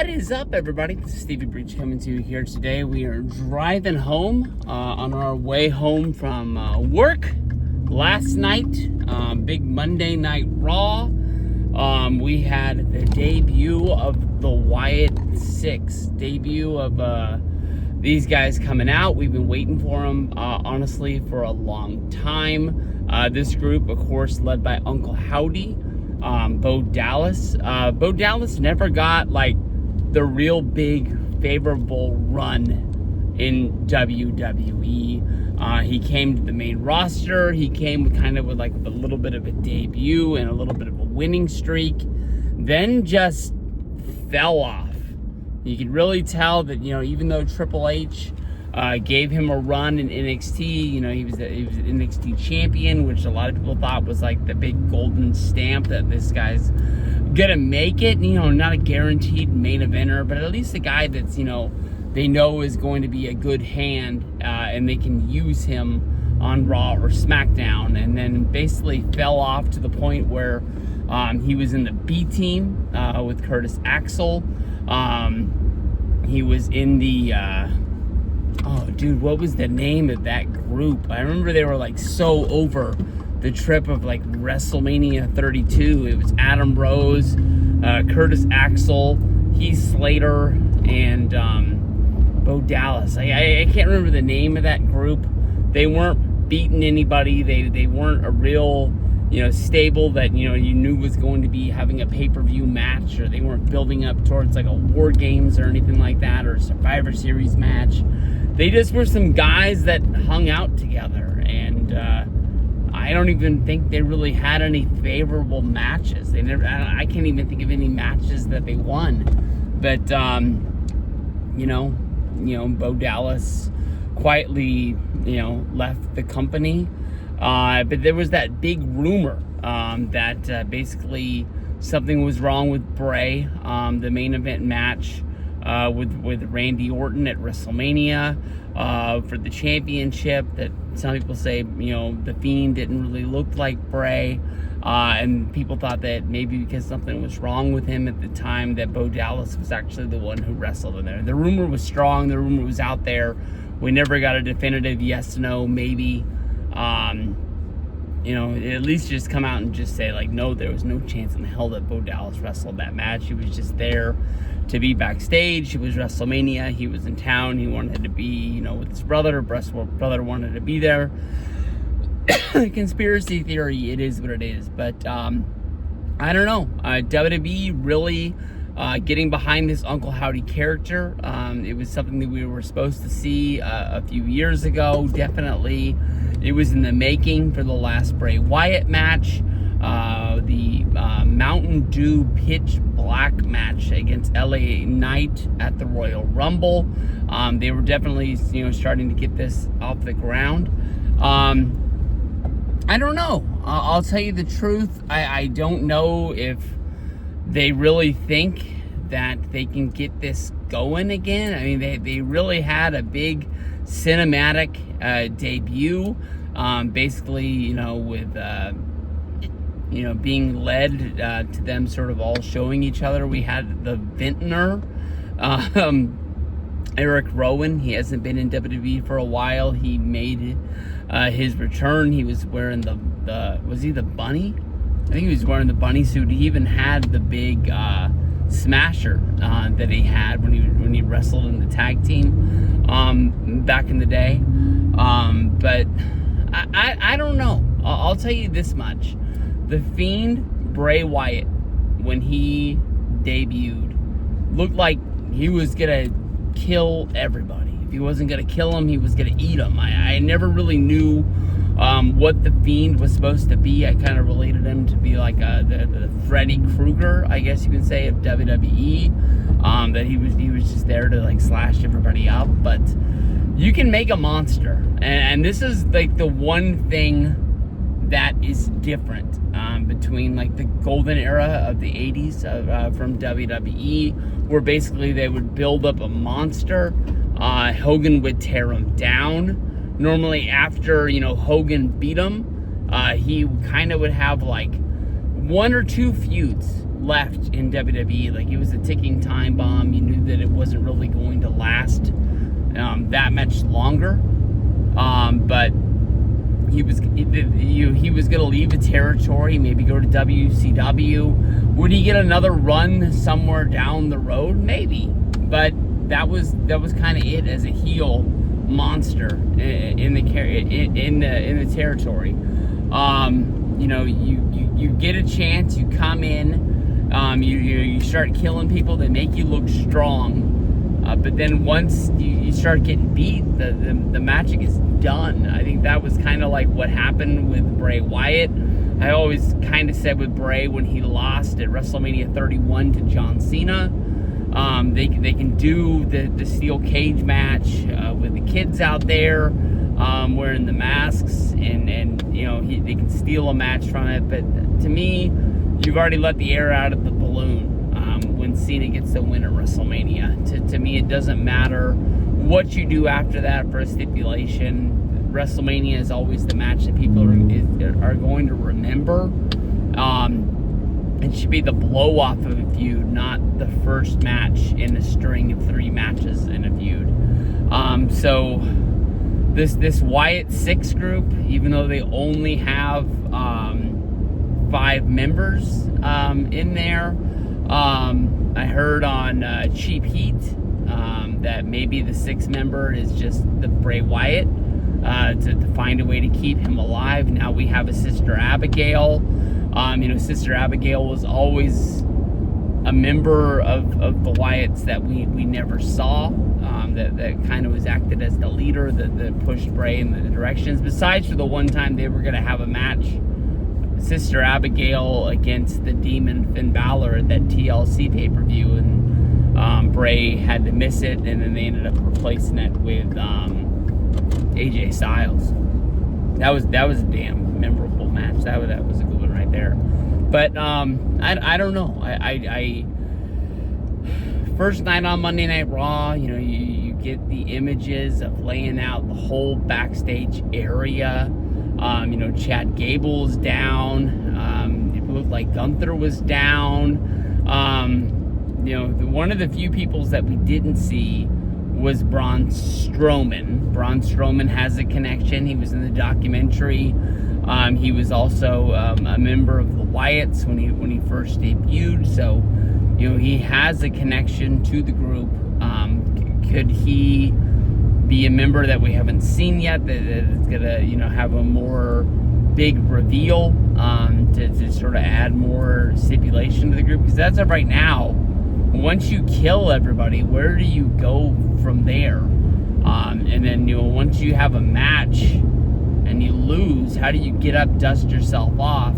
What is up, everybody? This is Stevie Breach coming to you here today. We are driving home on our way home from work. Last night, big Monday Night Raw. We had the debut of the Wyatt Six. Debut of these guys coming out. We've been waiting for them, honestly, for a long time. This group, of course, led by Uncle Howdy. Bo Dallas. Bo Dallas never got like the real big favorable run in WWE. He came to the main roster. He came kind of with like a little bit of a debut and a little bit of a winning streak, then just fell off. You could really tell that, even though Triple H gave him a run in NXT, he was an NXT champion, which a lot of people thought was like the big golden stamp that this guy's gonna make it. Not a guaranteed main eventer, but at least a guy that's, they know is going to be a good hand, and they can use him on Raw or SmackDown. And then basically fell off to the point where he was in the B team with Curtis Axel. He was in the what was the name of that group? I remember they were like so over the trip of like WrestleMania 32. It was Adam Rose, Curtis Axel, Heath Slater, and Bo Dallas. I can't remember the name of that group. They weren't beating anybody. They weren't a real stable that you knew was going to be having a pay-per-view match, or they weren't building up towards like a War Games or anything like that, or a Survivor Series match. They just were some guys that hung out together, and I don't even think they really had any favorable matches. They never. I can't even think of any matches that they won. But Bo Dallas quietly left the company. But there was that big rumor that basically something was wrong with Bray, the main event match with Randy Orton at WrestleMania for the championship. That some people say, the Fiend didn't really look like Bray, and people thought that maybe because something was wrong with him at the time, that Bo Dallas was actually the one who wrestled in there. The rumor was strong. The rumor was out there. We never got a definitive yes, no, maybe. At least just come out and just say, like, no, there was no chance in hell that Bo Dallas wrestled that match. He was just there to be backstage. It was WrestleMania. He was in town. He wanted to be, with his brother. Brother wanted to be there. Conspiracy theory, it is what it is. But, I don't know. WWE really getting behind this Uncle Howdy character. It was something that we were supposed to see a few years ago. Definitely, it was in the making for the last Bray Wyatt match. The Mountain Dew Pitch Black match against LA Knight at the Royal Rumble. They were definitely, starting to get this off the ground. I don't know. I'll tell you the truth. I don't know if they really think that they can get this going again. I mean, they really had a big cinematic debut, basically, with being led to them sort of all showing each other. We had the Vintner, Eric Rowan. He hasn't been in WWE for a while. He made his return. He was wearing was he the bunny? I think he was wearing the bunny suit. He even had the big smasher that he had when he wrestled in the tag team back in the day. But I don't know. I'll tell you this much: the Fiend Bray Wyatt, when he debuted, looked like he was gonna kill everybody. If he wasn't gonna kill him, he was gonna eat them. I never really knew what the Fiend was supposed to be. I kind of related him to be like the Freddy Krueger, I guess you can say, of WWE. That he was just there to like slash everybody up. But you can make a monster, and this is like the one thing that is different between like the golden era of the 80s from WWE, where basically they would build up a monster. Hogan would tear him down. Normally after, Hogan beat him, he kind of would have like one or two feuds left in WWE. Like, it was a ticking time bomb. You knew that it wasn't really going to last that much longer. But he was going to leave the territory, maybe go to WCW. Would he get another run somewhere down the road? Maybe. But that was kind of it as a heel monster in the territory. You get a chance, you come in, you start killing people, they make you look strong, but then once you start getting beat, the magic is done. I think that was kind of like what happened with Bray Wyatt. I always kind of said with Bray, when he lost at WrestleMania 31 to John Cena, they can do the steel cage match with the kids out there wearing the masks, and they can steal a match from it. But to me, you've already let the air out of the balloon when Cena gets the win at WrestleMania. To me, it doesn't matter what you do after that for a stipulation. WrestleMania is always the match that people are going to remember. It should be the blow-off of a feud, not the first match in a string of 3 matches in a feud. So this Wyatt 6 group, even though they only have 5 members in there, I heard on Cheap Heat that maybe the 6th member is just the Bray Wyatt, to find a way to keep him alive. Now we have a Sister Abigail. Sister Abigail was always a member of the Wyatts that we never saw, that kind of was acted as the leader that pushed Bray in the directions, besides for the one time they were going to have a match, Sister Abigail against the Demon Finn Balor at that TLC pay-per-view, and Bray had to miss it, and then they ended up replacing it with AJ Styles. That was a damn memorable match. That was a good one right there. But I don't know. I first night on Monday Night Raw, you get the images of laying out the whole backstage area. Chad Gable's down. It looked like Gunther was down. One of the few peoples that we didn't see was Braun Strowman. Braun Strowman has a connection. He was in the documentary. He was also a member of the Wyatts when he first debuted. So, he has a connection to the group. Could he be a member that we haven't seen yet, that is gonna, have a more big reveal to sort of add more stipulation to the group? Because that's of right now. Once you kill everybody, where do you go from there? And then, once you have a match and you lose, how do you get up, dust yourself off,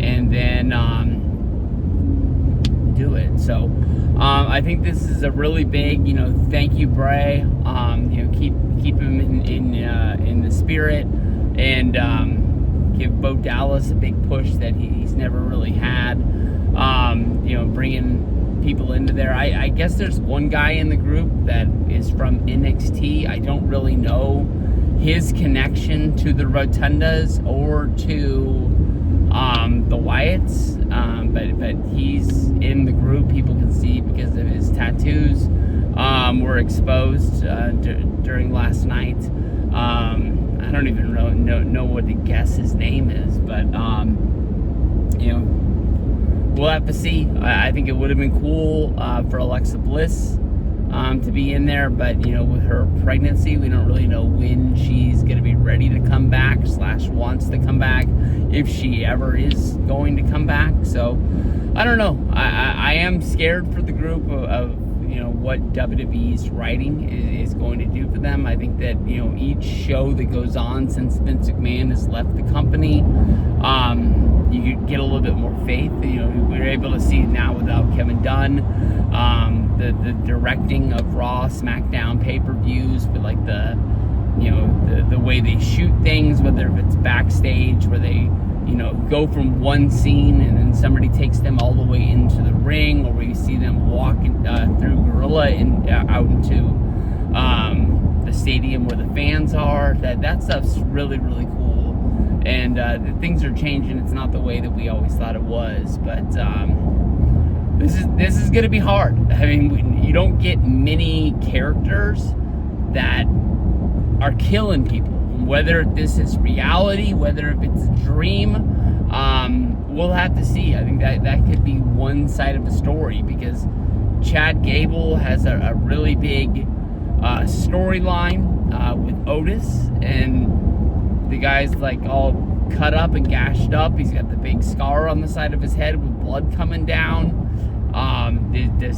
and then do it? So I think this is a really big, thank you, Bray. Keep him in the spirit, and give Bo Dallas a big push that he's never really had. Bringing people into there. I guess there's one guy in the group that is from NXT. I don't really know his connection to the Rotundas or to the Wyatts, but he's in the group. People can see because of his tattoos were exposed during last night. I don't even know what to guess his name is, but we'll have to see. I think it would have been cool for Alexa Bliss to be in there, but with her pregnancy, we don't really know when she's going to be ready to come back / wants to come back, if she ever is going to come back. So I don't know. I am scared for the group of what WWE's writing is going to do for them. I think that each show that goes on since Vince McMahon has left the company, you get a little bit more faith. We're able to see it now without Kevin Dunn. The directing of Raw, SmackDown pay-per-views, but like the way they shoot things, whether it's backstage where they go from one scene and then somebody takes them all the way into the ring, or we see them walking through Gorilla and out into the stadium where the fans are. That stuff's really, really cool. And things are changing. It's not the way that we always thought it was, but this is gonna be hard. I mean, you don't get many characters that are killing people. Whether this is reality, whether if it's a dream, we'll have to see. I think that could be one side of the story, because Chad Gable has a really big storyline with Otis, and the guy's like all cut up and gashed up. He's got the big scar on the side of his head with blood coming down. This